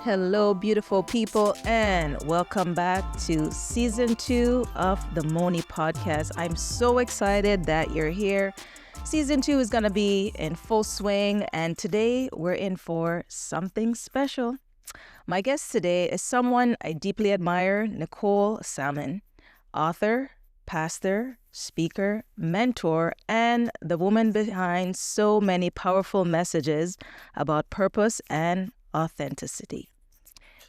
Hello, beautiful people, and welcome back to season 2 of the Monie Podcast. I'm so excited that you're here. Season 2 is going to be in full swing, and today we're in for something special. My guest today is someone I deeply admire, Nicole Salmon, author, pastor, speaker, mentor, and the woman behind so many powerful messages about purpose and authenticity.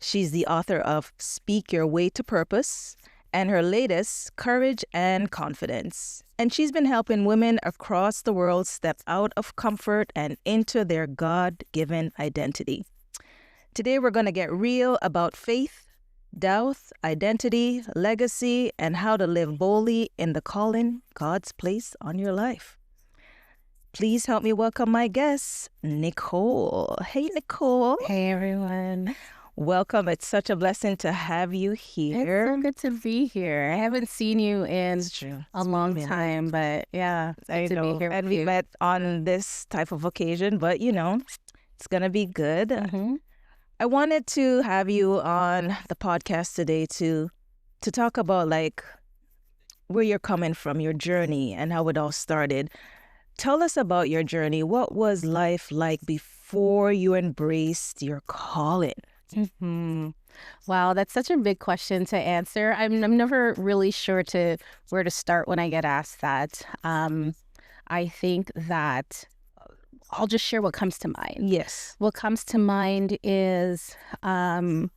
She's the author of Speak Your Way to Purpose and her latest, Courage and Confidence. And she's been helping women across the world step out of comfort and into their God-given identity. Today, we're going to get real about faith, doubt, identity, legacy, and how to live boldly in the calling God's placed on your life. Please help me welcome my guest, Nicole. Hey, Nicole. Hey, everyone. Welcome. It's such a blessing to have you here. It's so good to be here. I haven't seen you in a long time, but yeah, I know. Be here and we met on this type of occasion, but it's going to be good. Mm-hmm. I wanted to have you on the podcast today to talk about like where you're coming from, your journey, and how it all started. Tell us about your journey. What was life like before you embraced your calling? Mm-hmm. Wow, that's such a big question to answer. I'm never really sure where to start when I get asked that. I think that I'll just share what comes to mind. Yes. What comes to mind is a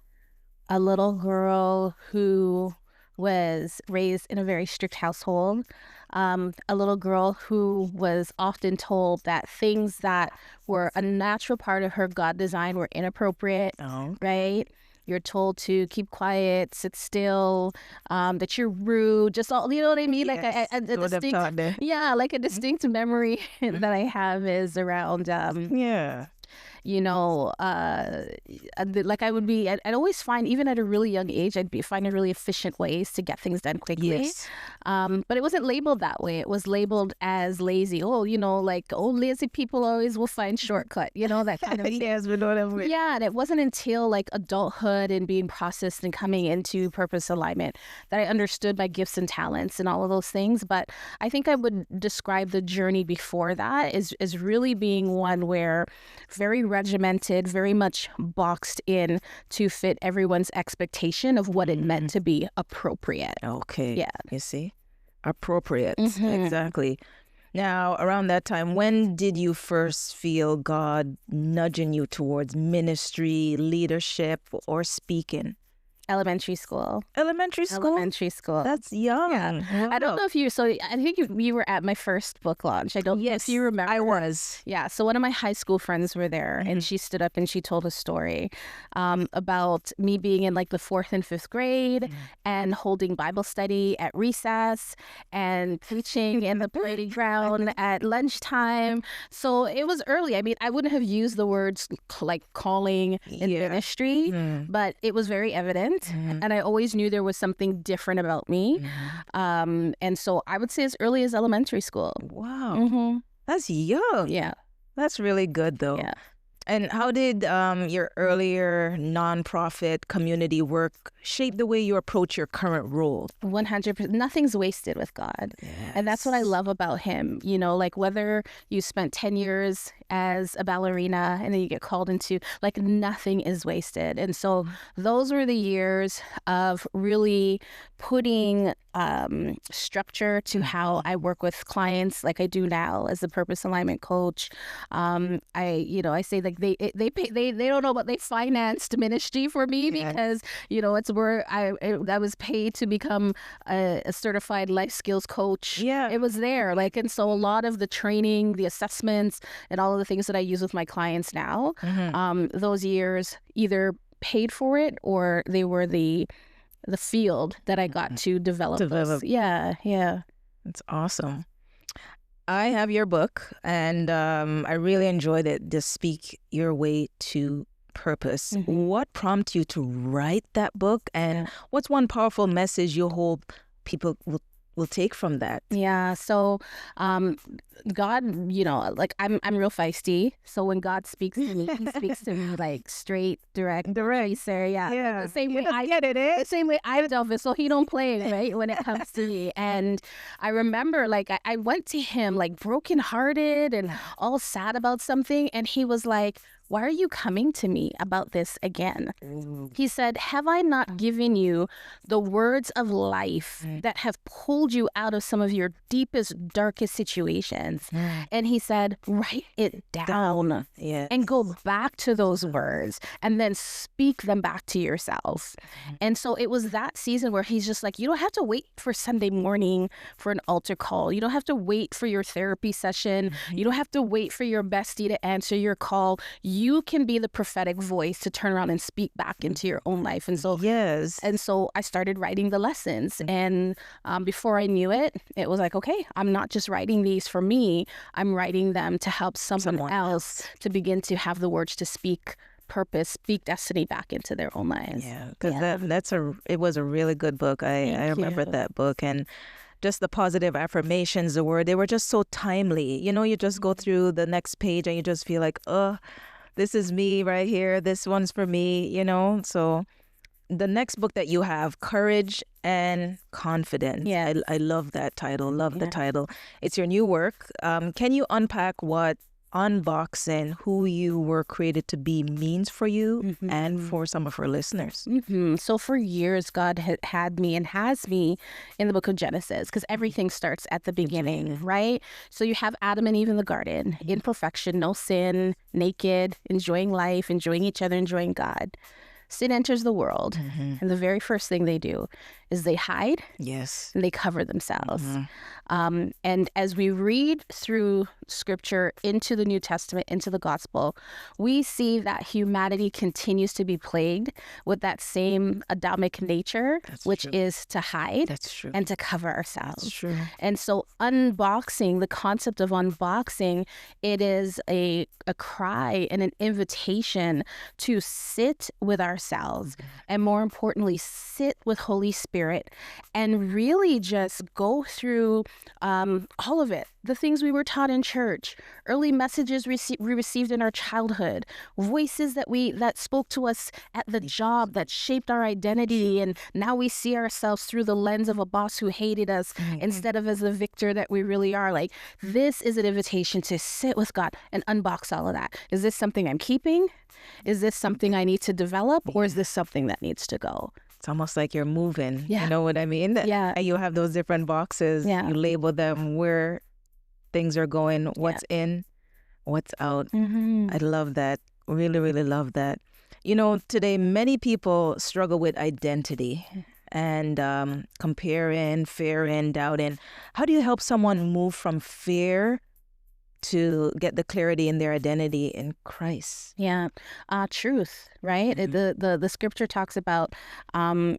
little girl who was raised in a very strict household. A little girl who was often told that things that were a natural part of her God design were inappropriate, right? You're told to keep quiet, sit still, that you're rude, just all, you know what I mean? Like yes. a distinct, yeah, like a distinct memory that I have is around, like I'd always find, even at a really young age, I'd be finding really efficient ways to get things done quickly. Yes. But it wasn't labeled that way. It was labeled as lazy. Lazy people always will find shortcut, that kind of thing. Yes, we know that. Yeah, and it wasn't until like adulthood and being processed and coming into purpose alignment that I understood my gifts and talents and all of those things. But I think I would describe the journey before that as really being one where very regimented, very much boxed in to fit everyone's expectation of what it meant to be appropriate. Okay. Yeah. You see? Appropriate. Mm-hmm. Exactly. Now, around that time, when did you first feel God nudging you towards ministry, leadership, or speaking? Elementary school. Elementary school? That's young. Yeah. Wow. I don't know if I think you were at my first book launch. I don't know if you remember. I was. Yeah. So one of my high school friends were there, and she stood up and she told a story about me being in like the 4th and 5th grade and holding Bible study at recess and preaching in the playground at lunchtime. So it was early. I mean, I wouldn't have used the words like calling in ministry, but it was very evident. And I always knew there was something different about me. And so I would say as early as elementary school. Wow. That's young. Yeah. That's really good, though. Yeah. And how did your earlier nonprofit community work shape the way you approach your current role? 100%. Nothing's wasted with God. Yes. And that's what I love about him. Like whether you spent 10 years as a ballerina and then you get called into, like nothing is wasted. And so those were the years of really putting structure to how I work with clients like I do now as a purpose alignment coach. I say like they don't know, but they financed ministry for me because it's where I was paid to become a certified life skills coach. Yeah, it was there. And so a lot of the training, the assessments, and all of the things that I use with my clients now, those years either paid for it or they were the field that I got to develop. Yeah. That's awesome. I have your book, and I really enjoyed it, the Speak Your Way to Purpose. What prompted you to write that book, and what's one powerful message you hope people will we'll take from that. Yeah. So, God, like I'm real feisty. So when God speaks to me, He speaks to me like straight, direct, sir. Yeah. The same way I get it. the same way I dealt with. So He don't play, right, when it comes to me. And I remember, like, I went to Him like brokenhearted and all sad about something, and He was like, "Why are you coming to me about this again?" He said, "Have I not given you the words of life that have pulled you out of some of your deepest, darkest situations?" And He said, "Write it down and go back to those words and then speak them back to yourself." And so it was that season where He's just like, you don't have to wait for Sunday morning for an altar call. You don't have to wait for your therapy session. You don't have to wait for your bestie to answer your call. You can be the prophetic voice to turn around and speak back into your own life. And so, and so I started writing the lessons. And before I knew it, it was like, okay, I'm not just writing these for me. I'm writing them to help someone else to begin to have the words to speak purpose, speak destiny back into their own lives. Yeah, because it was a really good book. I remember that book, and just the positive affirmations, they were just so timely. You just go through the next page and you just feel like, oh, this is me right here. This one's for me, So the next book that you have, Courage and Confidence. Yeah. I love that title. Love the title. It's your new work. Can you unpack what unboxing who you were created to be means for you and for some of our listeners? So for years, God had me and has me in the book of Genesis, because everything starts at the beginning, right? So you have Adam and Eve in the garden, in perfection, no sin, naked, enjoying life, enjoying each other, enjoying God. Sin enters the world, and the very first thing they do is they hide. Yes. And they cover themselves. And as we read through Scripture into the New Testament, into the Gospel, we see that humanity continues to be plagued with that same Adamic nature, which is to hide and to cover ourselves. That's true. And so unboxing, the concept of unboxing, it is a cry and an invitation to sit with ourselves, and more importantly, sit with Holy Spirit and really just go through all of it. The things we were taught in church, early messages we received in our childhood, voices that spoke to us at the job that shaped our identity, and now we see ourselves through the lens of a boss who hated us instead of as the victor that we really are. Like, this is an invitation to sit with God and unbox all of that. Is this something I'm keeping? Is this something I need to develop? Or is this something that needs to go? It's almost like you're moving. You know what I mean? Yeah. And you have those different boxes. Yeah. You label them where things are going, what's in, what's out. I love that. Really, really love that. Today, many people struggle with identity and comparing, fearing, doubting. How do you help someone move from fear to get the clarity in their identity in Christ? Truth, right? The scripture talks about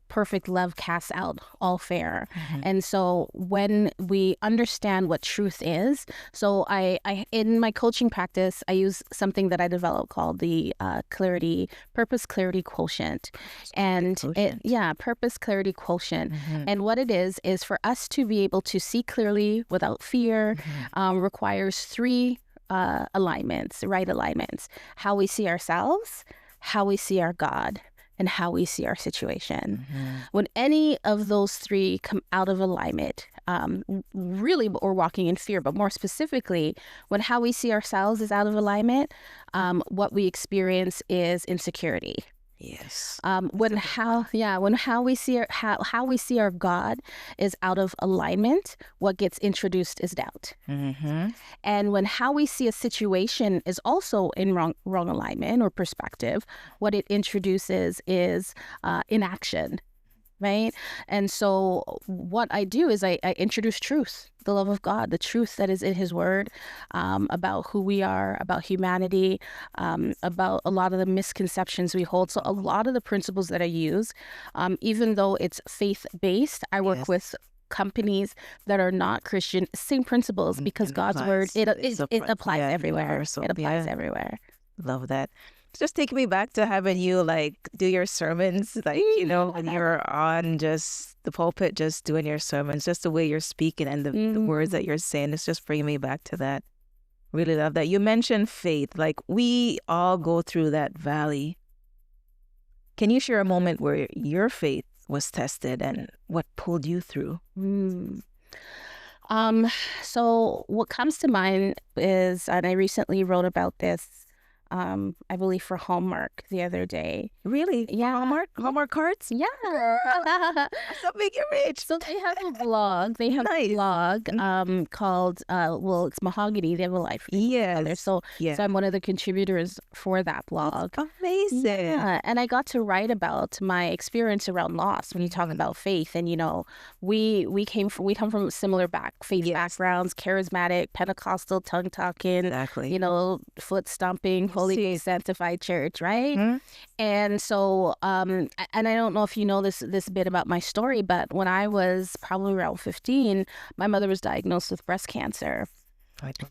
perfect love casts out all fear. And so when we understand what truth is, so I in my coaching practice, I use something that I developed called the purpose clarity quotient. And purpose clarity quotient. And what it is for us to be able to see clearly without fear, requires three right alignments: how we see ourselves, how we see our God, and how we see our situation. When any of those three come out of alignment, really we're walking in fear, but more specifically, when how we see ourselves is out of alignment, what we experience is insecurity. Yes. When how we see our God is out of alignment, what gets introduced is doubt. And when how we see a situation is also in wrong alignment or perspective, what it introduces is inaction. Right? And so what I do is I introduce truth, the love of God, the truth that is in His Word, about who we are, about humanity, about a lot of the misconceptions we hold. So a lot of the principles that I use, even though it's faith-based, I work with companies that are not Christian, same principles, because God's Word, it applies everywhere. It applies everywhere. Love that. just taking me back to having you like do your sermons, like, you know, when you're on just the pulpit, just doing your sermons, just the way you're speaking and the words that you're saying. It's just bringing me back to that. Really love that. You mentioned faith. Like, we all go through that valley. Can you share a moment where your faith was tested and what pulled you through? So what comes to mind is, and I recently wrote about this, I believe for Hallmark the other day. Really? Yeah. Hallmark cards? Yeah. So big you're rich. So they have a blog. They have a blog called, it's Mahogany. They have a life. Yes. So I'm one of the contributors for that blog. That's amazing. Yeah. And I got to write about my experience around loss when you talk about faith. And, you know, we come from similar faith backgrounds, charismatic, Pentecostal, tongue-talking, you know, foot stomping, holy sanctified church, right? And so, and I don't know if you know this bit about my story, but when I was probably around 15, my mother was diagnosed with breast cancer.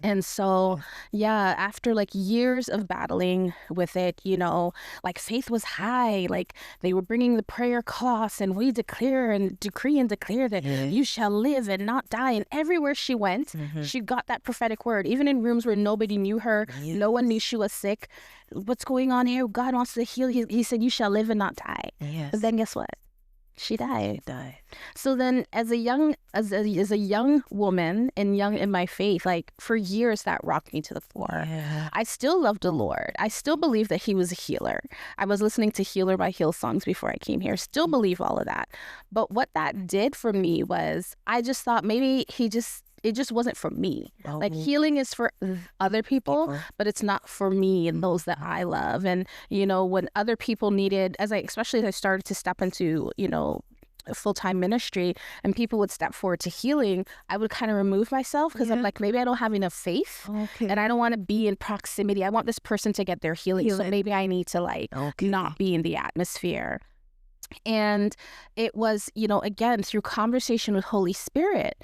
And so, after like years of battling with it, you know, like faith was high, like they were bringing the prayer cloths and we declare and decree and declare that you shall live and not die. And everywhere she went, she got that prophetic word, even in rooms where nobody knew her, no one knew she was sick. What's going on here? God wants to heal. He said, you shall live and not die. But then guess what? She died. So then as a young woman and young in my faith, like for years that rocked me to the floor. I still loved the Lord. I still believe that he was a healer. I was listening to Healer by Hillsongs before I came here. Still believe all of that. But what that did for me was I just thought maybe it just wasn't for me. Like healing is for other people, but it's not for me and those that I love. And, you know, when other people needed, especially as I started to step into, you know, full-time ministry and people would step forward to healing, I would kind of remove myself because I'm like, maybe I don't have enough faith and I don't want to be in proximity. I want this person to get their healing. So maybe I need to not be in the atmosphere. And it was, you know, again, through conversation with Holy Spirit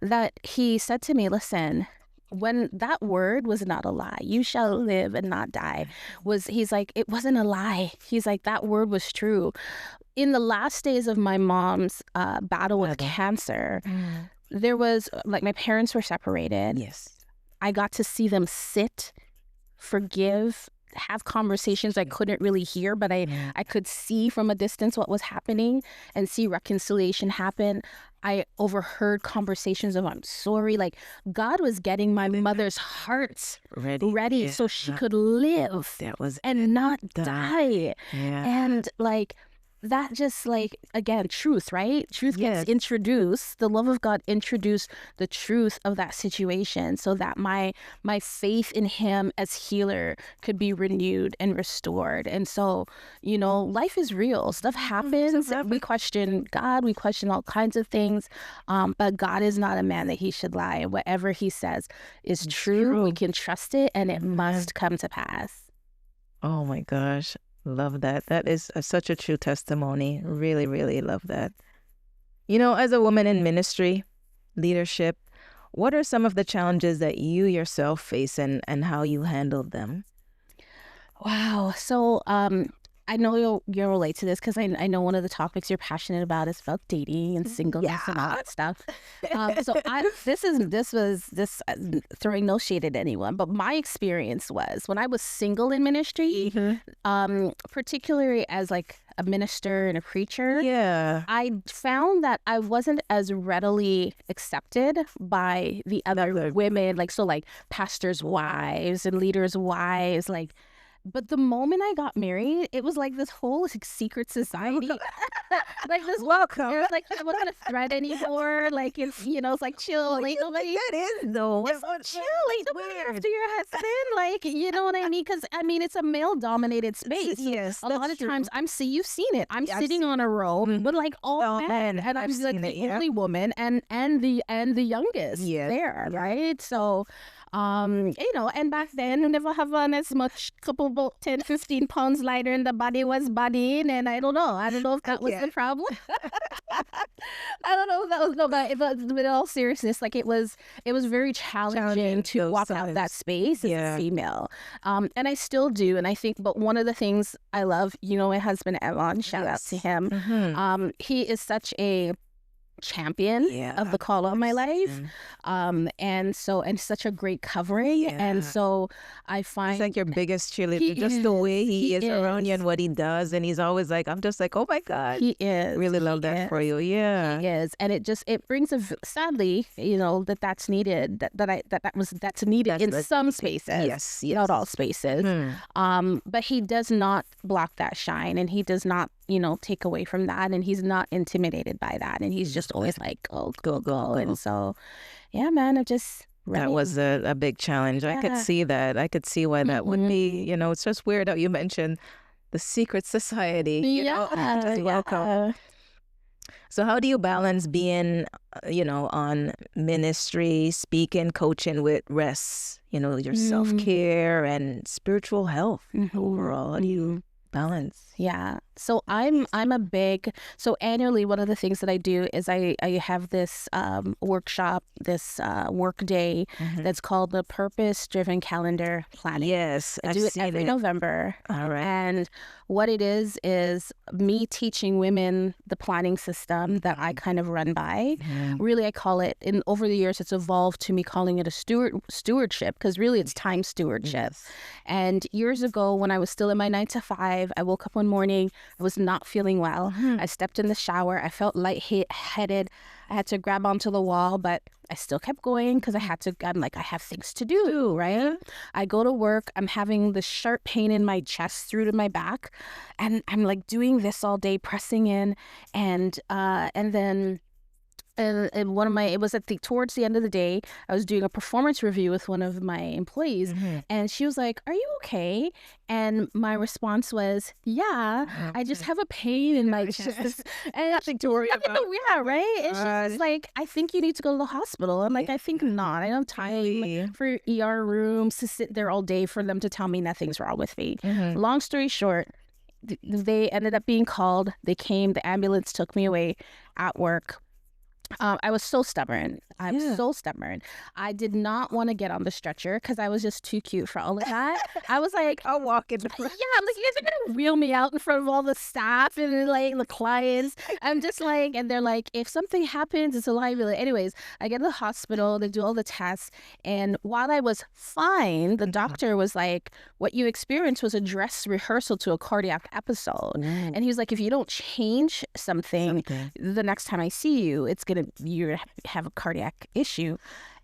that he said to me, listen, when that word was not a lie, you shall live and not die, he's like, it wasn't a lie. He's like, that word was true. In the last days of my mom's battle with cancer, there was, like, my parents were separated. I got to see them sit, forgive, have conversations I couldn't really hear, but I could see from a distance what was happening and see reconciliation happen. I overheard conversations of I'm sorry. Like God was getting my mother's heart ready so she could live and not die. And like that just like, again, truth, right? Truth gets introduced. The love of God introduced the truth of that situation so that my faith in him as healer could be renewed and restored. And so, you know, life is real. Stuff happens. We question God. We question all kinds of things. But God is not a man that he should lie. And whatever he says is true. We can trust it and it must come to pass. Oh my gosh. Love that. That is such a true testimony. Really, really love that. You know, as a woman in ministry, leadership, what are some of the challenges that you yourself face and how you handled them? Wow. So I know you'll relate to this because I know one of the topics you're passionate about is about dating and singleness and all that stuff. So this was throwing no shade at anyone, but my experience was when I was single in ministry, particularly as like a minister and a preacher, I found that I wasn't as readily accepted by the other women, like pastors' wives and leaders' wives, like. But the moment I got married, it was like this whole secret society. Like this welcome. It was like I wasn't a threat anymore. Like it's it's like chill. Like nobody. That is though. It's so chill. Like nobody after your husband. Like you know what I mean? Because I mean it's a male-dominated space. Yes, a lot of times you've seen it. I'm sitting on a row with like all men, and I'm like the only woman and the youngest there, right? So. And back then I never have on as much, couple about 10, 15 pounds lighter, and the body was bodying, and I don't know if that was the problem. I don't know if that was but in all seriousness, like it was very challenging to walk out that space as a female. And I still do. And I think, but one of the things I love, my husband, Evan, shout out to him. He is such a champion of the call of my life. And such a great covering. And so I find he's like your biggest cheerleader, just the way he is around you and what he does. And he's always like, I'm just like, oh my God. He is. Really love that for you. Yeah. He is. And it brings sadly, that's needed, that's needed in some spaces. Yes. Not all spaces. But he does not block that shine, and he does not, take away from that, and he's not intimidated by that, and he's just always like, go. And so, yeah, man, that was a big challenge. I could see that. I could see why that would be, it's just weird how you mentioned the secret society, welcome. So how do you balance being, on ministry, speaking, coaching with rest, your self-care and spiritual health overall? How do you balance? Yeah. So so annually, one of the things that I do is I have this workshop, this work day that's called the Purpose-Driven Calendar Planning. Yes. I do it every November. All right. And what it is me teaching women the planning system that I kind of run by. Really, I call it, over the years, it's evolved to me calling it a stewardship, because really it's time stewardship. And years ago, when I was still in my 9-to-5, I woke up one morning, I was not feeling well. I stepped in the shower. I felt lightheaded. I had to grab onto the wall, but I still kept going because I'm like, I have things to do, right? I go to work. I'm having this sharp pain in my chest through to my back. And I'm like doing this all day, pressing in. And then it was towards the end of the day, I was doing a performance review with one of my employees, and she was like, "Are you okay?" And my response was, "Yeah, I just have a pain in my chest." And nothing to worry about. Yeah, right. And she's like, "I think you need to go to the hospital." I'm like, "I think not. I don't have time for ER rooms to sit there all day for them to tell me nothing's wrong with me." Long story short, they ended up being called. They came. The ambulance took me away at work. I was so stubborn. So stubborn. I did not want to get on the stretcher because I was just too cute for all of that. I was like, I'll walk in the front. Yeah, I'm like, you guys are going to wheel me out in front of all the staff and like the clients. I'm just like, and they're like, if something happens, it's a liability. Anyways, I get to the hospital, they do all the tests. And while I was fine, the doctor was like, what you experienced was a dress rehearsal to a cardiac episode. And he was like, if you don't change something, the next time I see you, you have a cardiac issue.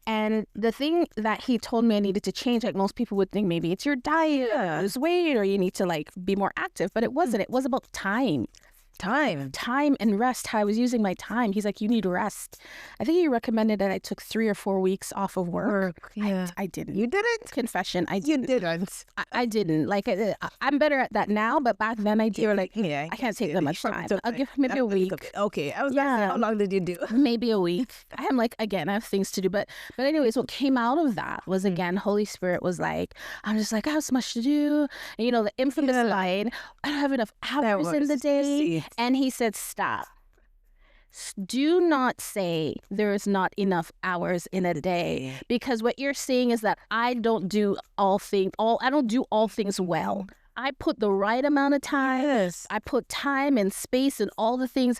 And the thing that he told me I needed to change, like most people would think maybe it's your diet, lose weight, or you need to like be more active, but it wasn't. It was about time and rest, how I was using my time. He's like, you need rest. I think he recommended that I took 3 or 4 weeks off of work. I didn't. You didn't? Confession, I didn't. You didn't. I didn't. Like, I'm better at that now, but back then I did. You were like, I can't take that much time. I'll give maybe a week. Okay. I was like, how long did you do? Maybe a week. I'm like, again, I have things to do. But anyways, what came out of that was, again, Holy Spirit was like, I'm just like, I have so much to do. And, the infamous line, I don't have enough hours in the day. And he said, stop. Do not say there is not enough hours in a day, because what you're saying is that I don't do all things well. I put the right amount of time. I put time and space and all the things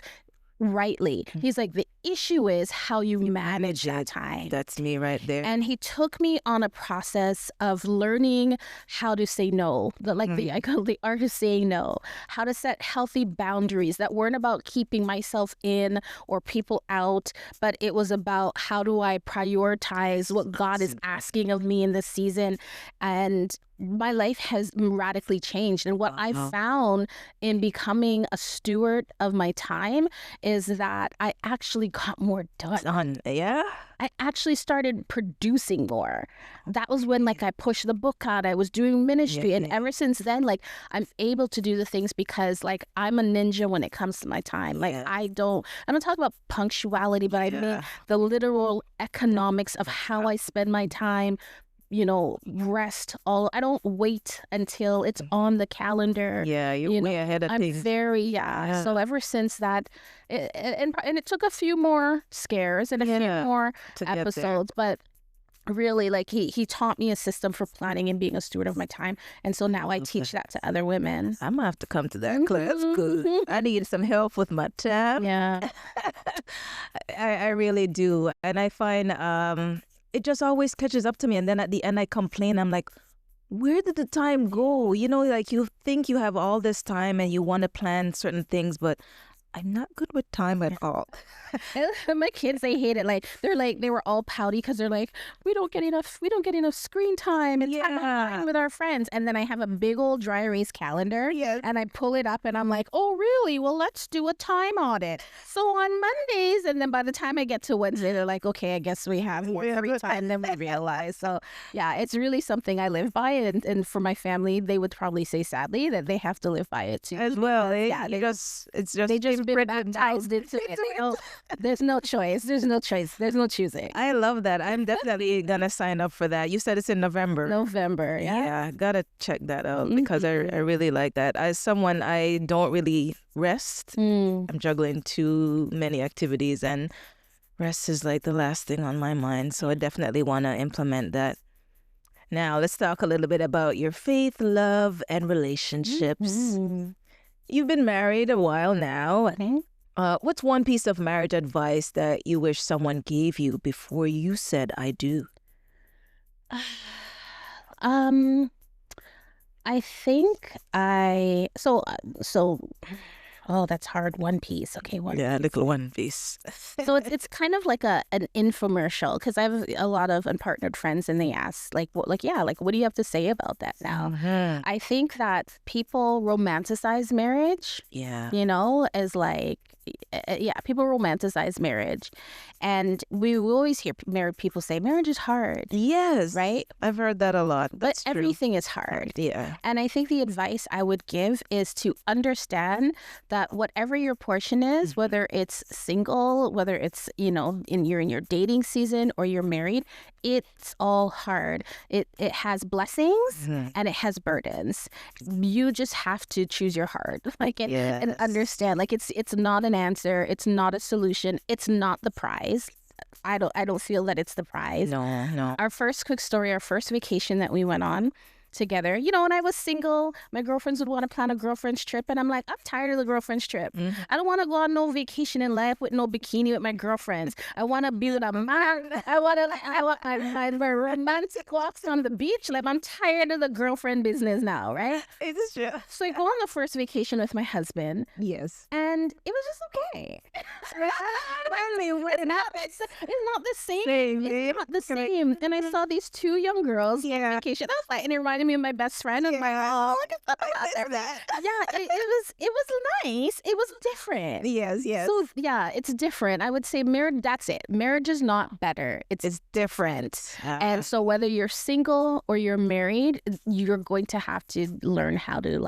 rightly. He's like, the issue is how you manage that time. That's me right there. And he took me on a process of learning how to say no. I call the art of saying no. How to set healthy boundaries that weren't about keeping myself in or people out, but it was about how do I prioritize what God is asking of me in this season. And my life has radically changed. And what I found in becoming a steward of my time is that I actually got more done. Yeah? I actually started producing more. That was when I pushed the book out. I was doing ministry. And ever since then, I'm able to do the things because I'm a ninja when it comes to my time. I don't talk about punctuality, but I mean the literal economics of how I spend my time rest all. I don't wait until it's on the calendar. Yeah, you're way ahead of I'm things. So ever since that, and it took a few more scares and a few more episodes, but really, like, he taught me a system for planning and being a steward of my time, and so now I teach that to other women. I'm gonna have to come to that class. Good. I need some help with my time. Yeah. I really do, and I find it just always catches up to me, and then at the end I complain. I'm like, where did the time go? Like, you think you have all this time and you want to plan certain things, but I'm not good with time at all. My kids, they hate it. Like, they were all pouty because they're like, we don't get enough screen time and time with our friends. And then I have a big old dry erase calendar, and I pull it up and I'm like, oh really? Well, let's do a time audit. So on Mondays, and then by the time I get to Wednesday, they're like, okay, I guess we have more free time than we realize. So yeah, it's really something I live by, and for my family, they would probably say sadly that they have to live by it too. As well, they just been baptized into it. There's no choice. There's no choosing. I love that. I'm definitely gonna sign up for that. You said it's in November. Yeah, gotta check that out because I really like that. As someone, I don't really rest. I'm juggling too many activities, and rest is like the last thing on my mind. So I definitely want to implement that. Now let's talk a little bit about your faith, love, and relationships. You've been married a while now. What's one piece of marriage advice that you wish someone gave you before you said I do? I think oh, that's hard. One piece. Okay, little one piece. So it's kind of like an infomercial, because I have a lot of unpartnered friends, and they ask what do you have to say about that now? I think that people romanticize marriage. Yeah. As like, people romanticize marriage, and we always hear married people say marriage is hard. Yes. Right? I've heard that a lot. That's but everything is hard. Yeah. And I think the advice I would give is to understand that whatever your portion is, whether it's single, whether it's, you're in your dating season or you're married, it's all hard. It has blessings and it has burdens. You just have to choose your heart, and understand. It's not an answer. It's not a solution. It's not the prize. I don't feel that it's the prize. No. Our first vacation that we went on together, when I was single, my girlfriends would want to plan a girlfriend's trip, and I'm like, I'm tired of the girlfriend's trip. I don't want to go on no vacation in life with no bikini with my girlfriends. I want to be with a man. I want my romantic walks on the beach. Like, I'm tired of the girlfriend business now, right? It's true. So I go on the first vacation with my husband. Yes. And it was just okay. It's not the same. It's not the same. And I saw these two young girls on vacation. I was like, and it reminded me of my best friend. And oh, look at that. Yeah, it was nice. It was different. Yes. So yeah, it's different. I would say marriage. That's it. Marriage is not better. It's different. And so whether you're single or you're married, you're going to have to learn how to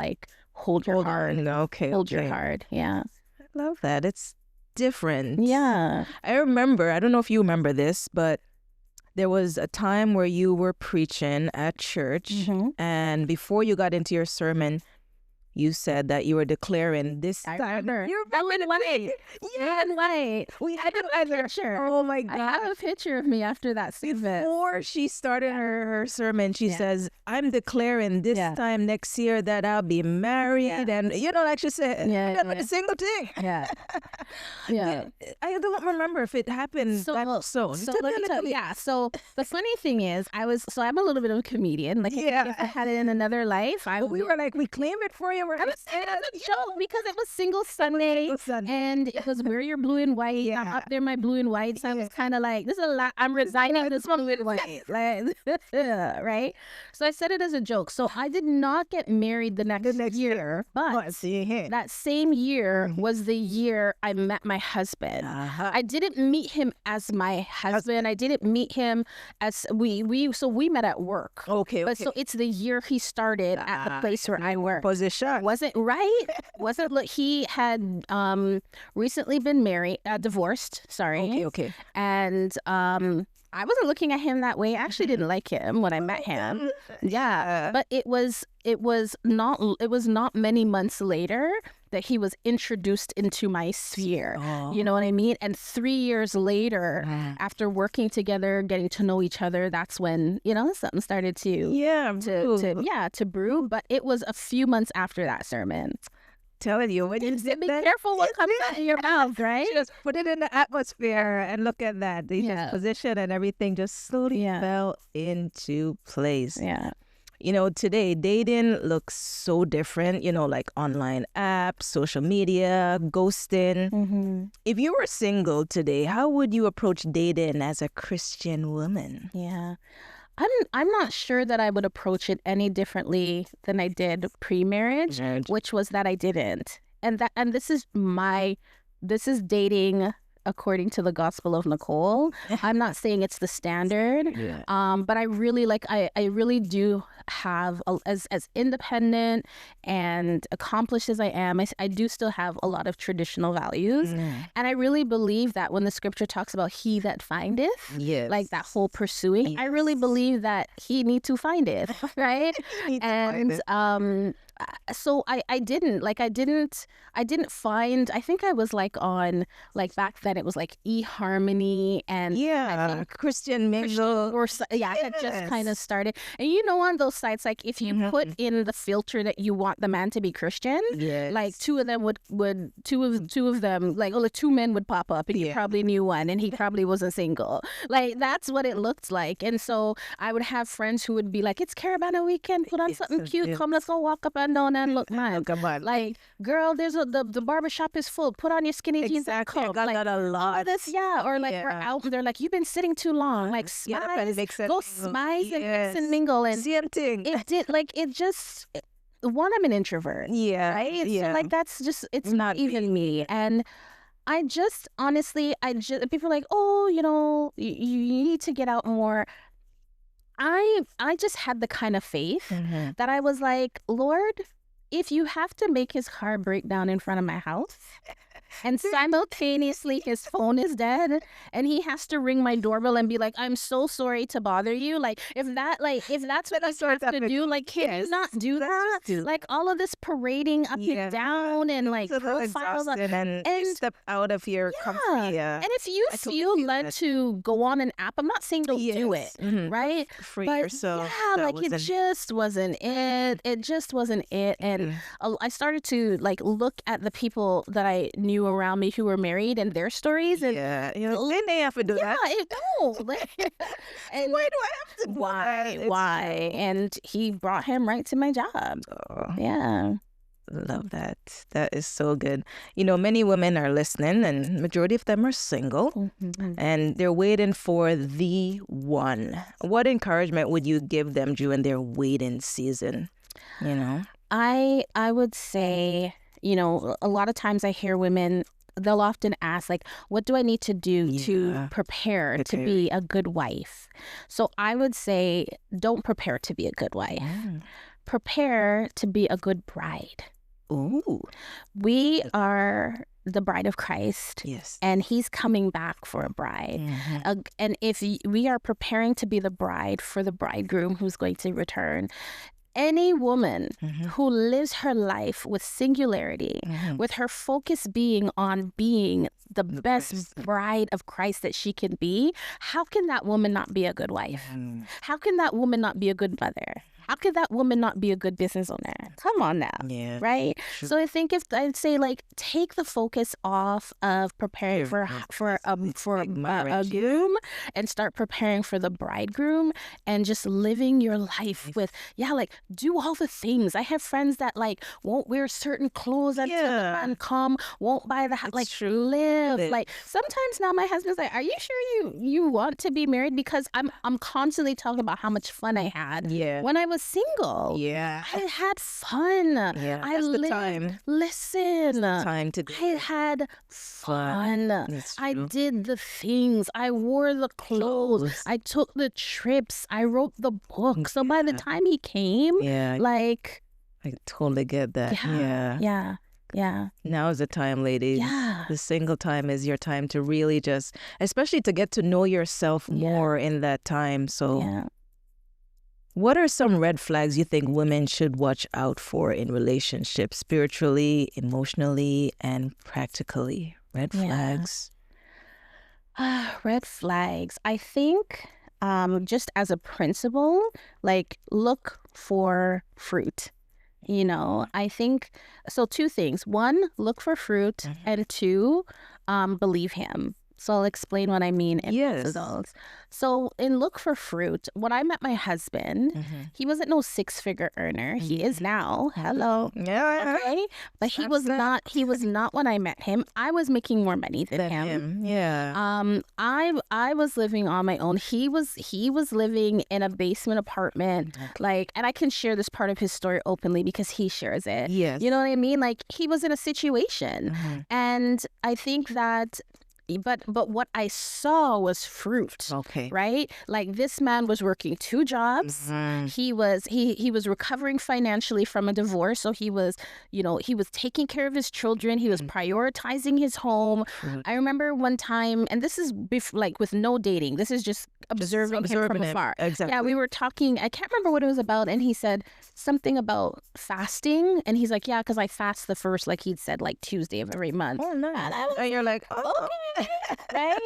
hold your heart. Hold your heart. Yeah. I love that. It's different. Yeah. I remember. I don't know if you remember this, but there was a time where you were preaching at church, and before you got into your sermon, you said that you were declaring this time. You're white. Yeah, white. We had a picture. Oh my God. I have a picture of me after that sermon. Before she started her sermon, she says, I'm declaring this time next year that I'll be married. And, like she said, not a single thing. Yeah. I don't remember if it happened So let me tell you. Yeah. So the funny thing is, I'm a little bit of a comedian. If I had it in another life, we were like, we claim it for you. I was saying it as a joke because it was Single Sunday, and it was wear your blue and white. I'm up there, my blue and white. So I was kind of like, this is a lot. I'm resigning this blue and white, right? So I said it as a joke. So I did not get married the next year, but that same year was the year I met my husband. I didn't meet him as my husband. I didn't meet him as we met at work. Okay. But so it's the year he started at the place where I work. Position. Wasn't right. Look, he had recently been divorced. Sorry. Okay. And I wasn't looking at him that way. I actually didn't like him when I met him. Yeah. But it was not many months later that he was introduced into my sphere. You know what I mean? And 3 years later, after working together, getting to know each other, that's when, something started to brew. But it was a few months after that sermon. Telling you, when you be careful what comes out of your mouth, right? Just put it in the atmosphere and look at that. The just position and everything just slowly fell into place. Yeah. Today dating looks so different, like online apps, social media, ghosting. Mm-hmm. If you were single today, how would you approach dating as a Christian woman? Yeah. I'm not sure that I would approach it any differently than I did pre-marriage, which was that I didn't. And this is dating according to the gospel of Nicole. I'm not saying it's the standard, but I really I really do have, as independent and accomplished as I am, I do still have a lot of traditional values. And I really believe that when the scripture talks about he that findeth, like that whole pursuing, I really believe that he need to find it, right? So I didn't find, I think I was on back then it was eHarmony and Christian Mingle it had just kind of started. And on those sites, if you put in the filter that you want the man to be Christian, two of them would two of them, only two men would pop up, and you probably knew one, and he probably wasn't single. That's what it looked like. And so I would have friends who would be like, it's Caravana weekend, put on something cute, come, let's go walk up and down and look nice. Come on. Girl, there's the barbershop is full, put on your skinny jeans and come. I got that a lot. Or we're out and they're like, you've been sitting too long. Smize, go smize and mix and mingle. And same thing. It did, one, I'm an introvert. Right? Yeah. So, that's just, it's not even me. And I just, honestly, people are like, oh, you need to get out more. I just had the kind of faith that I was like, Lord, if you have to make his car break down in front of my house, and simultaneously his phone is dead, and he has to ring my doorbell and be like, I'm so sorry to bother you. If that's what I start to do, can you not do that? All of this parading up and down and profiles and step out of your comfort. And if you feel led to go on an app, I'm not saying don't do it, right? Free yourself. It just wasn't it. It just wasn't it. And I started to look at the people that I knew around me who were married and their stories, and they have to do that. And why do I have to do that? Why? And he brought him right to my job. Love that. That is so good. Many women are listening, and majority of them are single, and they're waiting for the one. What encouragement would you give them during their waiting season? I would say, a lot of times I hear women, they'll often ask, what do I need to do to prepare to be a good wife? So I would say, don't prepare to be a good wife. Prepare to be a good bride. Ooh. We are the bride of Christ. Yes. And he's coming back for a bride. And if we are preparing to be the bride for the bridegroom who's going to return, any woman who lives her life with singularity, with her focus being on being the best bride of Christ that she can be, how can that woman not be a good wife? How can that woman not be a good mother? How could that woman not be a good business owner? Come on now, right? True. So I think I'd say take the focus off of preparing for a groom and start preparing for the bridegroom, and just living your life with do all the things. I have friends that won't wear certain clothes until the man come, won't buy the house, live. Sometimes now my husband's like, are you sure you want to be married? Because I'm constantly talking about how much fun I had when I was single. I had fun. I lived. The time. Listen. Time to do. I had fun. I did the things. I wore the clothes. I took the trips. I wrote the book. So by the time he came, I totally get that. Yeah. Yeah. Now is the time, ladies. Yeah. The single time is your time to really just, especially to get to know yourself more in that time. So what are some red flags you think women should watch out for in relationships, spiritually, emotionally, and practically? Red flags. Red flags. I think just as a principle, like look for fruit. You know, I think, so two things. One, look for fruit, and two, believe him. So I'll explain what I mean in both of those. So in look for fruit, when I met my husband, he wasn't no six-figure earner. He is now. Hello. Yeah. Okay. But he was not when I met him. I was making more money than him. Yeah. I was living on my own. He was living in a basement apartment. Like, and I can share this part of his story openly because he shares it. Yes. You know what I mean? Like, he was in a situation. And I think that but what I saw was fruit. Okay. Right? Like, this man was working two jobs. He was recovering financially from a divorce. So he was taking care of his children. He was prioritizing his home. I remember one time, and this is like with no dating. This is just observing him from afar. Exactly. Yeah, we were talking. I can't remember what it was about. And he said something about fasting. And he's like, yeah, because I fast the first, like he'd said, like Tuesday of every month. Oh, nice. And you're like, oh. Right?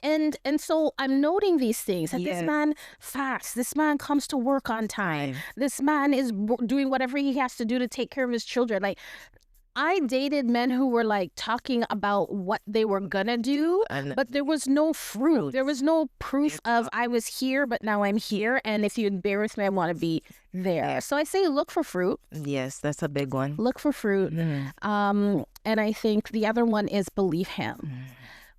And so I'm noting these things. That this man fasts. This man comes to work on time. This man is doing whatever he has to do to take care of his children. Like, I dated men who were like talking about what they were gonna do, but there was no fruit. There was no proof of I was here, but now I'm here. And if you'd bear with me, I want to be there. So I say look for fruit. Yes, that's a big one. Look for fruit. And I think the other one is believe him.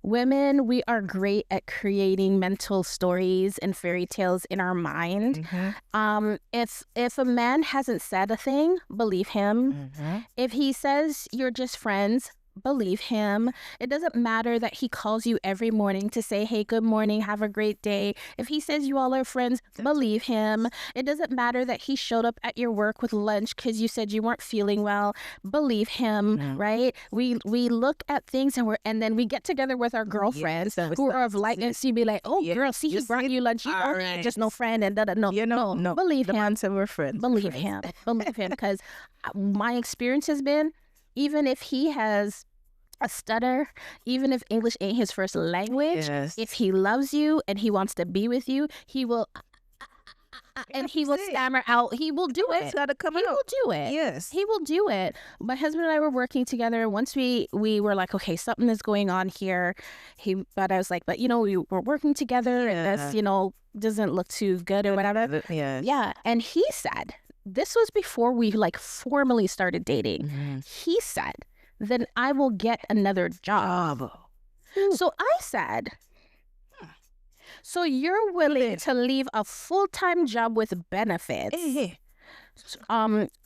Women, we are great at creating mental stories and fairy tales in our mind. If a man hasn't said a thing, believe him. If he says you're just friends, believe him. It doesn't matter that he calls you every morning to say, hey, good morning, have a great day. If he says you all are friends, believe him. It doesn't matter that he showed up at your work with lunch because you said you weren't feeling well. Believe him, right? We look at things and then we get together with our girlfriends who are of likeness. You'd be like, oh, girl, see, he brought you lunch. You are just no friend and no. No. Believe him. The man said we're friends. Believe him. Believe him, because my experience has been, even if he has a stutter, even if English ain't his first language, if he loves you and he wants to be with you, he will and he will stammer out. He will do it. It's gotta come out. He will do it. Yes. He will do it. My husband and I were working together. Once we were like, okay, something is going on here. But I was like, but we were working together and this, doesn't look too good or whatever. Yeah. And he said, this was before we like formally started dating. He said, then I will get another job. So I said, so you're willing to leave a full-time job with benefits.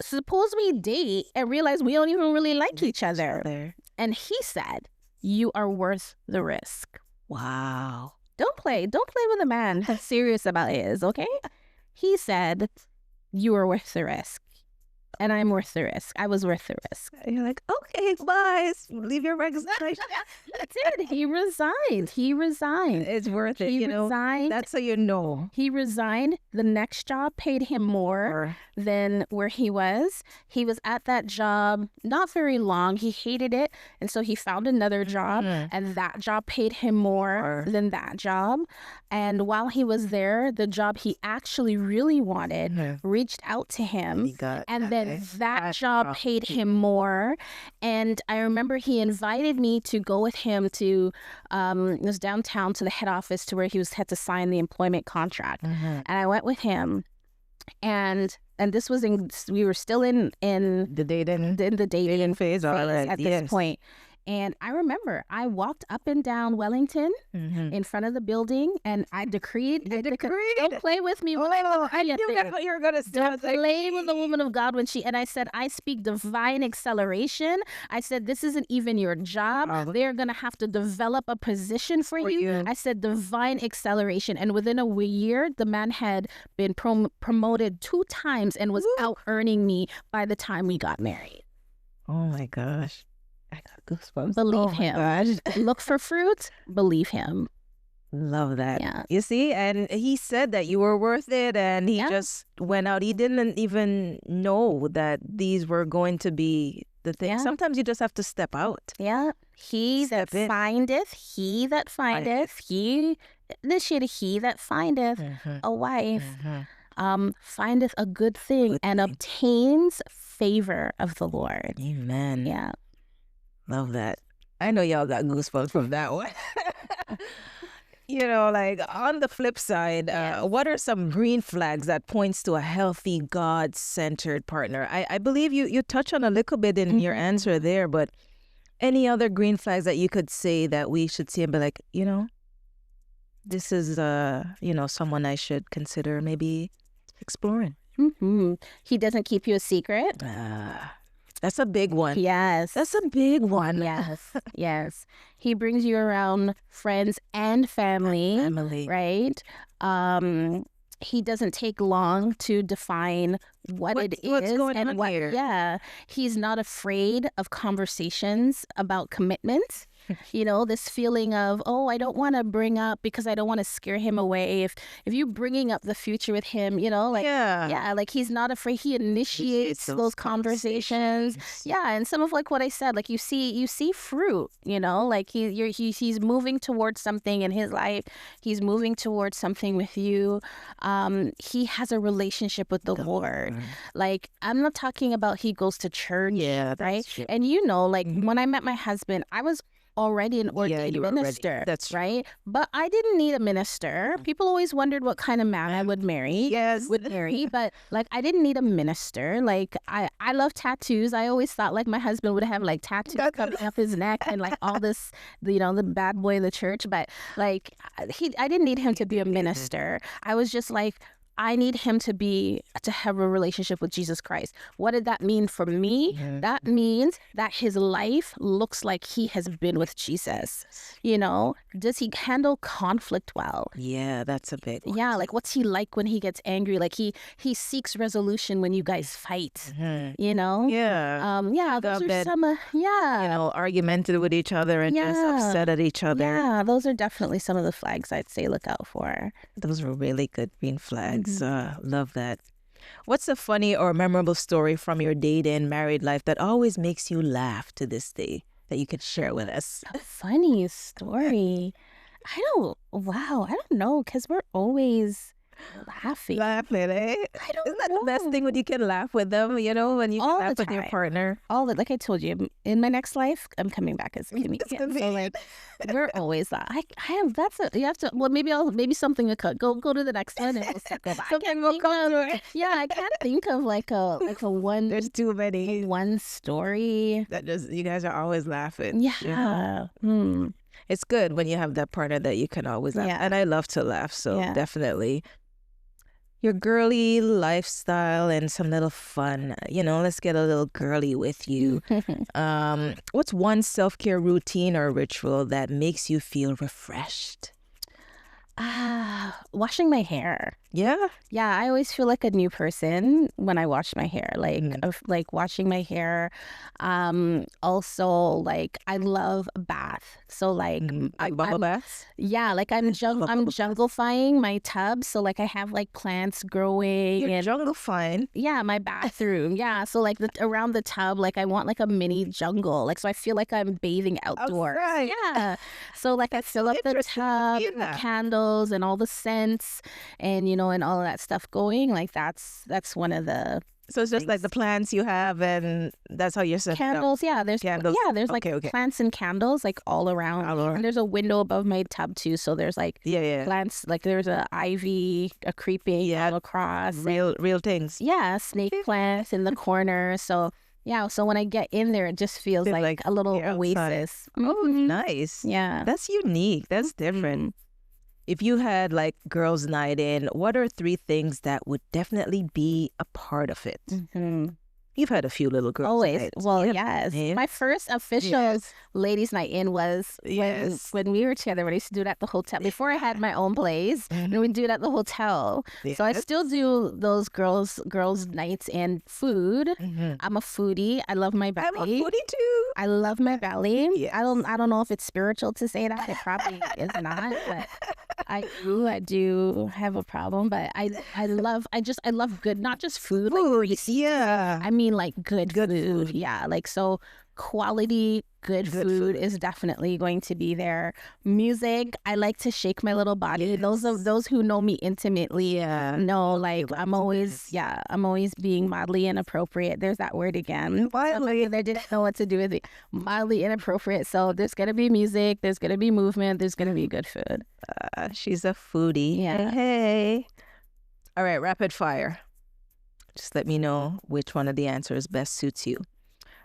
Suppose we date and realize we don't even really like each other. And he said, you are worth the risk. Wow. Don't play with a man that's serious about his, okay? He said, you are worth the risk. And I'm worth the risk. I was worth the risk. And you're like, okay, bye. Leave your resignation. That's it. He resigned. It's worth it. He resigned. That's how you know. He resigned. The next job paid him more than where he was. He was at that job not very long. He hated it. And so he found another job. And that job paid him more than that job. And while he was there, the job he actually really wanted reached out to him. And then that job paid him more. And I remember he invited me to go with him to, it was downtown to the head office to where he had to sign the employment contract. And I went with him. And this was we were still in the dating phase at this point. And I remember I walked up and down Wellington in front of the building, and I decreed. Don't play with me. You what you're gonna say. Don't play with the woman of God and I said, I speak divine acceleration. I said, this isn't even your job. They're gonna have to develop a position for you. I said divine acceleration, and within a year, the man had been promoted 2 times and was out earning me by the time we got married. Oh my gosh. I got goosebumps. Believe Oh my him. gosh. Look for fruit. Believe him. Love that. Yeah. You see, and he said that you were worth it, and he Yeah. just went out. He didn't even know that these were going to be the thing. Yeah. Sometimes you just have to step out. Yeah. He that Step in. findeth, he that findeth, he initiated, he that findeth a wife, findeth a good thing and obtains favor of the Lord. Amen. Yeah. Love that. I know y'all got goosebumps from that one. You know, like on the flip side, what are some green flags that points to a healthy, God-centered partner? I believe you touch on a little bit in your answer there, but any other green flags that you could say that we should see and be like, you know, this is, someone I should consider maybe exploring. He doesn't keep you a secret. That's a big one. Yes. That's a big one. Yes. Yes. He brings you around friends and family. Right? He doesn't take long to define what it is. What's going on here? Yeah. He's not afraid of conversations about commitment. You know, this feeling of, oh, I don't want to bring up because I don't want to scare him away. If you bringing up the future with him, you know, like, yeah, like he's not afraid. He initiates those conversations. Yeah. And some of like what I said, like you see fruit, you know, like he's moving towards something in his life. He's moving towards something with you. He has a relationship with the Lord. Like, I'm not talking about he goes to church. Yeah. Right. True. And you know, like when I met my husband, I was already an ordained minister. That's right. But I didn't need a minister. People always wondered what kind of man I would marry. But like I didn't need a minister. Like I love tattoos. I always thought like my husband would have like tattoos coming up his neck and like all this, you know, the bad boy of the church. But like I didn't need him to be a minister. I was just like, I need him to have a relationship with Jesus Christ. What did that mean for me? That means that his life looks like he has been with Jesus. You know, does he handle conflict well? Yeah, that's a big one. Yeah, like what's he like when he gets angry? Like he seeks resolution when you guys fight. You know? Yeah. Those are some. You know, argumentative with each other and just upset at each other. Yeah, those are definitely some of the flags I'd say look out for. Those are really good green flags. Love that. What's a funny or memorable story from your dating married life that always makes you laugh to this day that you could share with us? A funny story. I don't know, because we're always laughing. Laughing, eh? I don't Isn't that know. the best thing when you can laugh with them, you know, when you All can laugh the with your time. partner? Like I told you, in my next life, I'm coming back as a comedian. So like, we're always that. Maybe something to cut. Go to the next one and we'll circle back. Something will come to it. Yeah, I can't think of like a one. There's too many. One story. That just, you guys are always laughing. Yeah. It's good when you have that partner that you can always laugh. Yeah. And I love to laugh, so Yeah. definitely. Your girly lifestyle and some little fun. You know, let's get a little girly with you. What's one self-care routine or ritual that makes you feel refreshed? Washing my hair. Yeah? Yeah, I always feel like a new person when I wash my hair. Like washing my hair. Also, like I love a bath. So like bubble baths? Yeah, like I'm junglifying my tub. So like I have like plants growing. You're and junglifying? Yeah, my bathroom. Yeah, so like around the tub, like I want like a mini jungle. Like so I feel like I'm bathing outdoors. Right. Yeah. So like I fill up the tub, the candles and all the scents and you know and all of that stuff going. Like that's one of the So it's just things. like the plants you have and that's how you're set Candles, up. yeah. There's Candles. there's like Okay. plants and candles like all around. And there's a window above my tub too. So there's like plants, like there's a ivy, a creeping all across. Real things. Yeah, snake plants in the corner. So yeah, so when I get in there, it just feels like a little oasis. Oh, nice. Yeah. That's unique. That's different. If you had like girls' night in, what are 3 things that would definitely be a part of it? You've had a few little girls. Always. Nights. Well, Yep. yes. Yep. My first official ladies' night in was when we were together. When I used to do it at the hotel before I had my own place, and we'd do it at the hotel. So I still do those girls' nights and food. I'm a foodie. I love my belly. I'm a foodie too. I love my belly. Yes. I don't know if it's spiritual to say that. It probably is not, but I do have a problem. But I love good, not just food. Yeah. I mean, like good food. Yeah, like so quality good food is definitely going to be there. Music, I like to shake my little body. Those who know me intimately know, like I'm always being mildly inappropriate. There's that word again. Mildly. They didn't know what to do with it. Mildly inappropriate. So there's gonna be music. There's gonna be movement. There's gonna be good food. She's a foodie. Yeah. Hey. All right, rapid fire. Just let me know which one of the answers best suits you.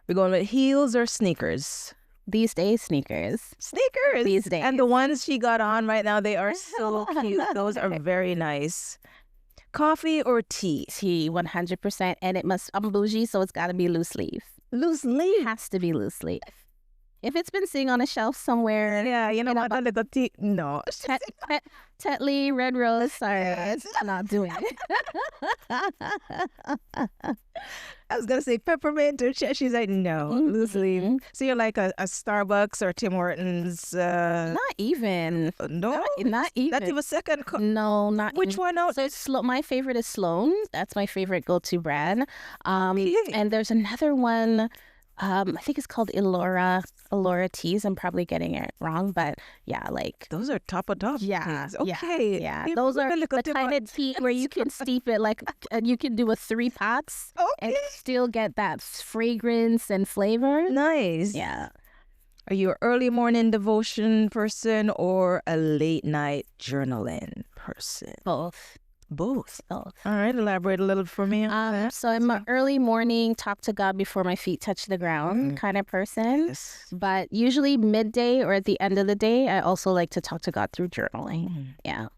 We're going with heels or sneakers? These days, sneakers. Sneakers. These days. And the ones she got on right now, they are so cute. Those are very nice. Coffee or tea? Tea, 100%. And I'm bougie, so it's got to be loose leaf. Loose leaf. Has to be loose leaf. If it's been sitting on a shelf somewhere. Yeah, you know what? A little tea. No. Tetley, Red Rose, sorry. It's not doing it. I was going to say peppermint or she's like, no, loose leaf. So you're like a Starbucks or Tim Hortons? Not even. No? Not even. Not even second? No, not Which even. one out? So my favorite is Sloan. That's my favorite go-to brand. And there's another one. I think it's called Elora teas. I'm probably getting it wrong, but yeah, like those are top of top. Yeah, teas. Okay. yeah. Those are the kind of tea where you can steep it and you can do 3 pots and still get that fragrance and flavor. Nice. Yeah. Are you an early morning devotion person or a late night journaling person? Both. All right, elaborate a little for me on that. So I'm an early morning, talk to God before my feet touch the ground kind of person. Yes. But usually midday or at the end of the day, I also like to talk to God through journaling. Yeah.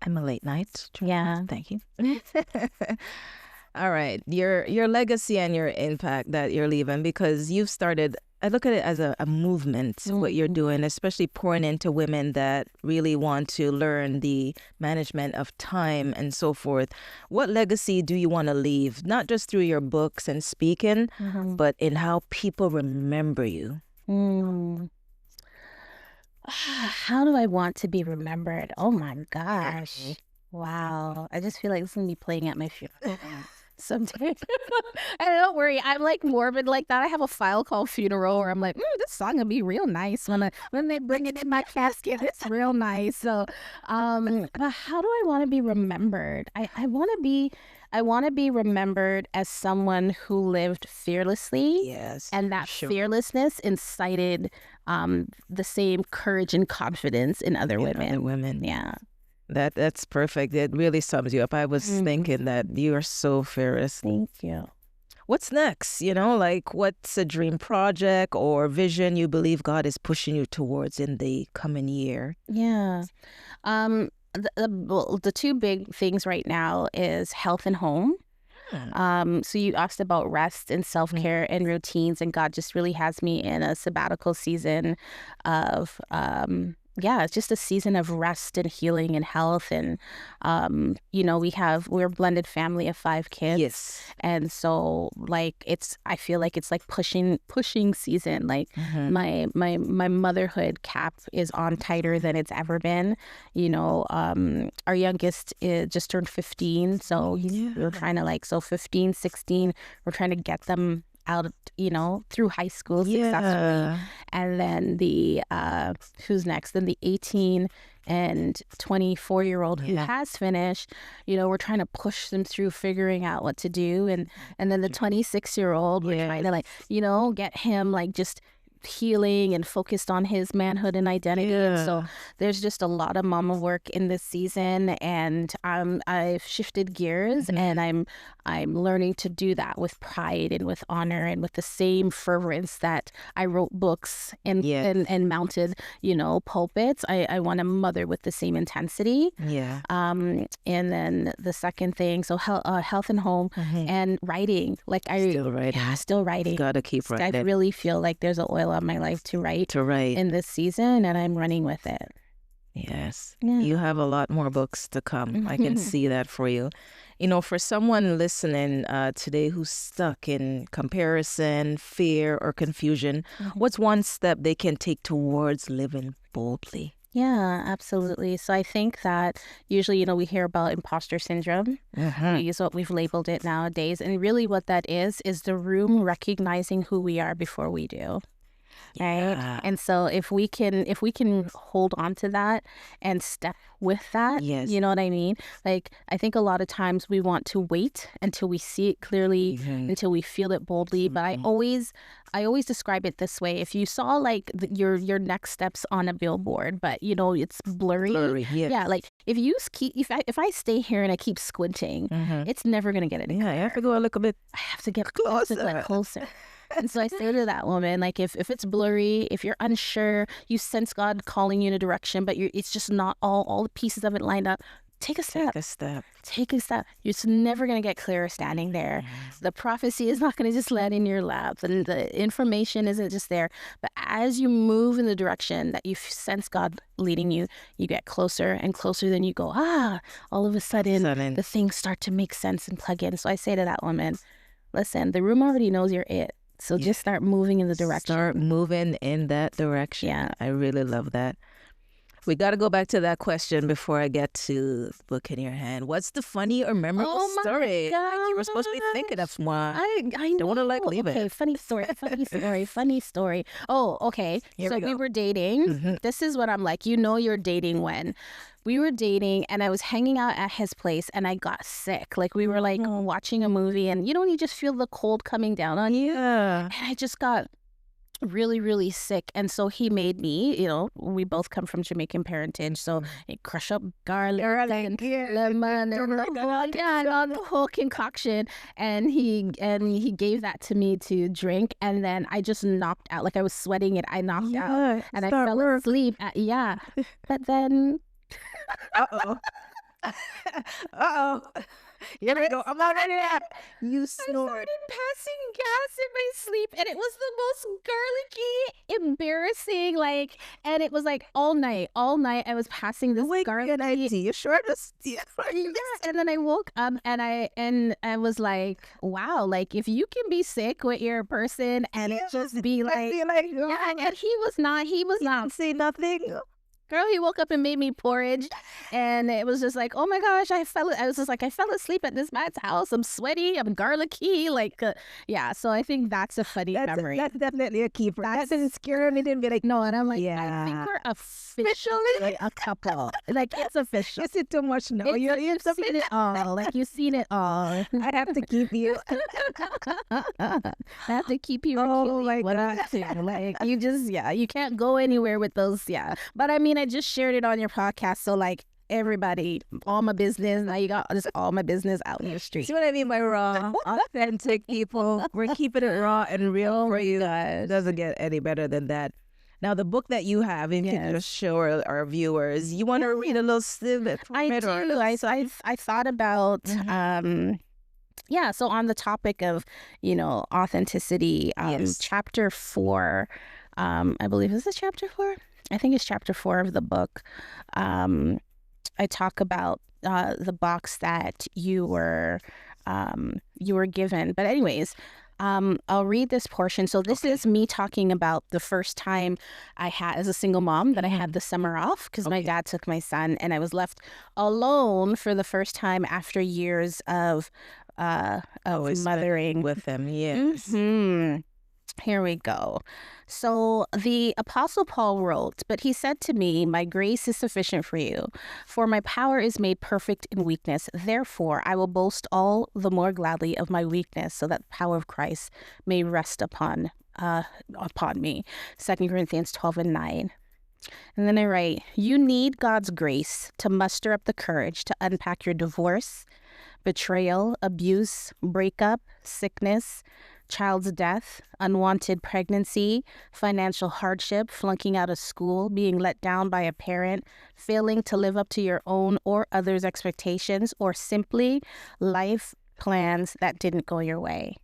I'm a late night journaler. Yeah. Thank you. All right, your legacy and your impact that you're leaving, because you've started, I look at it as a movement, what you're doing, especially pouring into women that really want to learn the management of time and so forth. What legacy do you want to leave, not just through your books and speaking, but in how people remember you? How do I want to be remembered? Oh my gosh. Wow. I just feel like this is going to be playing at my funeral someday. And don't worry, I'm like morbid like that. I have a file called funeral where I'm like, this song will be real nice when they bring it in my casket. It's real nice. So, but how do I want to be remembered? I want to be remembered as someone who lived fearlessly. Yes. And that fearlessness incited the same courage and confidence in other women. Yeah. That's perfect. It really sums you up. I was thinking that you are so fearless. Thank you. What's next? What's a dream project or vision you believe God is pushing you towards in the coming year? Yeah. The 2 big things right now is health and home. So you asked about rest and self-care and routines, and God just really has me in a sabbatical season of it's just a season of rest and healing and health. And, we're a blended family of 5 kids. Yes. And so I feel like it's like pushing season. Like my motherhood cap is on tighter than it's ever been. Our youngest just turned 15. So we're trying to 15, 16, we're trying to get them out, through high school successfully. And then the who's next? Then the 18 and 24-year-old who has finished, we're trying to push them through figuring out what to do. And then the 26-year-old, we're trying to get him just healing and focused on his manhood and identity. And so there's just a lot of mama work in this season, and I've shifted gears, and I'm learning to do that with pride and with honor and with the same fervence that I wrote books and mounted, pulpits. I want to mother with the same intensity. And then the second thing, so health and home and writing. Still writing. Gotta keep writing. I really feel like there's an oil on my life to write in this season, and I'm running with it. Yes. You have a lot more books to come. I can see that for you. For someone listening today who's stuck in comparison, fear, or confusion, what's one step they can take towards living boldly? Yeah, absolutely. So I think that usually, we hear about imposter syndrome. Is what we've labeled it nowadays. And really what that is the room recognizing who we are before we do. Right. And so if we can hold on to that and step with that, you know what I mean? Like, I think a lot of times we want to wait until we see it clearly, until we feel it boldly. But I always describe it this way. If you saw your next steps on a billboard, but it's blurry. Like if I stay here and I keep squinting, it's never gonna get any clearer. I have to go a little bit. I have to get closer. And so I say to that woman, like, if it's blurry, if you're unsure, you sense God calling you in a direction, but it's just not all the pieces of it lined up, take a step. Take a step. You're just never going to get clearer standing there. The prophecy is not going to just land in your lap, and the information isn't just there. But as you move in the direction that you sense God leading you, you get closer and closer. Then you go, all of a sudden, the things start to make sense and plug in. So I say to that woman, listen, the room already knows you're it. So just start moving in the direction. Start moving in that direction. Yeah. I really love that. We got to go back to that question before I get to the book in your hand. What's the funny or memorable story? God. You were supposed to be thinking of one. I don't want to leave it. Okay, funny story. Oh, okay. We were dating. This is what I'm like. You're dating when. We were dating, and I was hanging out at his place, and I got sick. Like, we were watching a movie, and when you just feel the cold coming down on you. And I just got really, really sick. And so he made me, we both come from Jamaican parentage, so he crush up garlic and lemon and all the whole concoction. And he gave that to me to drink, and then I just knocked out. Like, I was sweating it. I knocked out, and I fell asleep. But then. Here we go. I'm not ready yet. You snored. I started passing gas in my sleep, and it was the most garlicky, embarrassing, and it was all night I was passing this garlicky. You sure this? Yeah. And then I woke up, and I was like, wow, if you can be sick with your person, and it just be and he was not say nothing. Girl, he woke up and made me porridge, and it was just like, oh my gosh, I fell asleep at this man's house. I'm sweaty, I'm garlicky, so I think that's a funny memory. That's definitely a keeper. That doesn't scare me. Didn't be like, no, and I'm like, I think we're officially a couple. It's official. Is it too much? No, you've seen it all. You've seen it all. I have to keep you. I have to keep you. Oh my God. You can't go anywhere with those. But I mean, I just shared it on your podcast, so everybody, all my business. Now you got just all my business out in the street. See what I mean by raw? Authentic people. We're keeping it raw and real for you guys. It doesn't get any better than that. Now, the book that you have, if you can just show our viewers, you want to read a little snippet from it? I thought about, so on the topic of, authenticity, chapter 4, I believe, is it chapter 4? I think it's chapter 4 of the book. I talk about the box that you were given. But anyways, I'll read this portion. So this is me talking about the first time I had, as a single mom, that I had the summer off because my dad took my son, and I was left alone for the first time after years of mothering with them. Yes. Here we go. So the Apostle Paul wrote, "But he said to me, my grace is sufficient for you, for my power is made perfect in weakness. Therefore, I will boast all the more gladly of my weakness, so that the power of Christ may rest upon upon me. 2 Corinthians 12:9. And then I write, you need God's grace to muster up the courage to unpack your divorce, betrayal, abuse, breakup, sickness, child's death, unwanted pregnancy, financial hardship, flunking out of school, being let down by a parent, failing to live up to your own or others' expectations, or simply life plans that didn't go your way.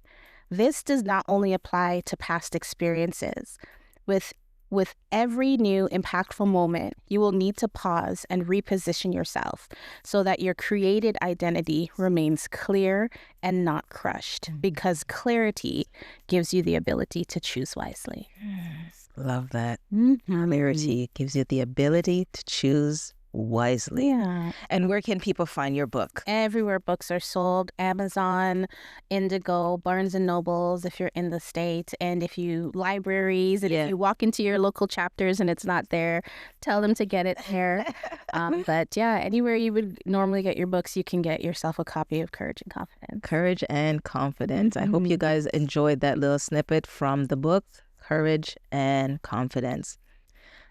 This does not only apply to past experiences. With every new impactful moment, you will need to pause and reposition yourself so that your created identity remains clear and not crushed, because clarity gives you the ability to choose wisely. Love that. Clarity gives you the ability to choose wisely. Yeah. And where can people find your book? Everywhere books are sold: Amazon, Indigo, Barnes and Nobles if you're in the States, and if you libraries, and if you walk into your local chapters and it's not there, tell them to get it there. But yeah, anywhere you would normally get your books, you can get yourself a copy of Courage and Confidence. Courage and Confidence. I hope you guys enjoyed that little snippet from the book, Courage and Confidence.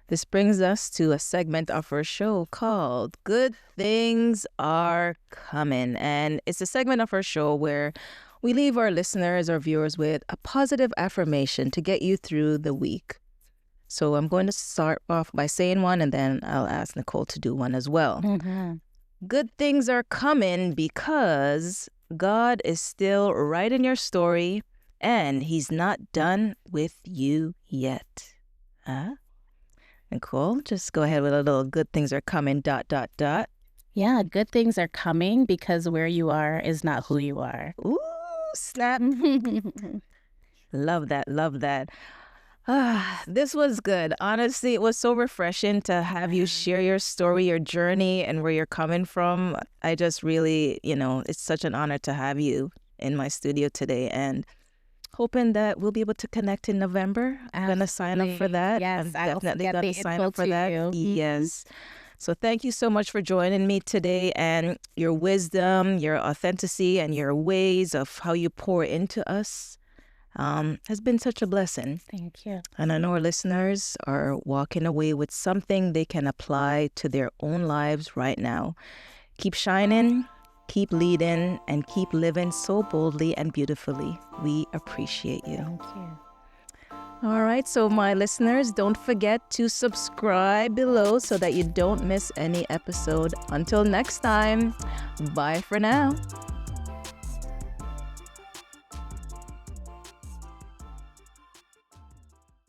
This brings us to a segment of our show called Good Things Are Coming. And it's a segment of our show where we leave our listeners or viewers with a positive affirmation to get you through the week. So I'm going to start off by saying one, and then I'll ask Nicole to do one as well. Good things are coming because God is still writing your story and he's not done with you yet. Nicole, just go ahead with a little good things are coming, ... Yeah, good things are coming because where you are is not who you are. Ooh, snap. Love that. Love that. This was good. Honestly, it was so refreshing to have you share your story, your journey, and where you're coming from. I just really, it's such an honor to have you in my studio today, and hoping that we'll be able to connect in November. I'm going to sign up for that. Yes, I'm definitely going to sign up for that. You. Yes. So thank you so much for joining me today, and your wisdom, your authenticity, and your ways of how you pour into us has been such a blessing. Thank you. And I know our listeners are walking away with something they can apply to their own lives right now. Keep shining. Keep leading and keep living so boldly and beautifully. We appreciate you. Thank you. All right, so my listeners, don't forget to subscribe below so that you don't miss any episode. Until next time, bye for now.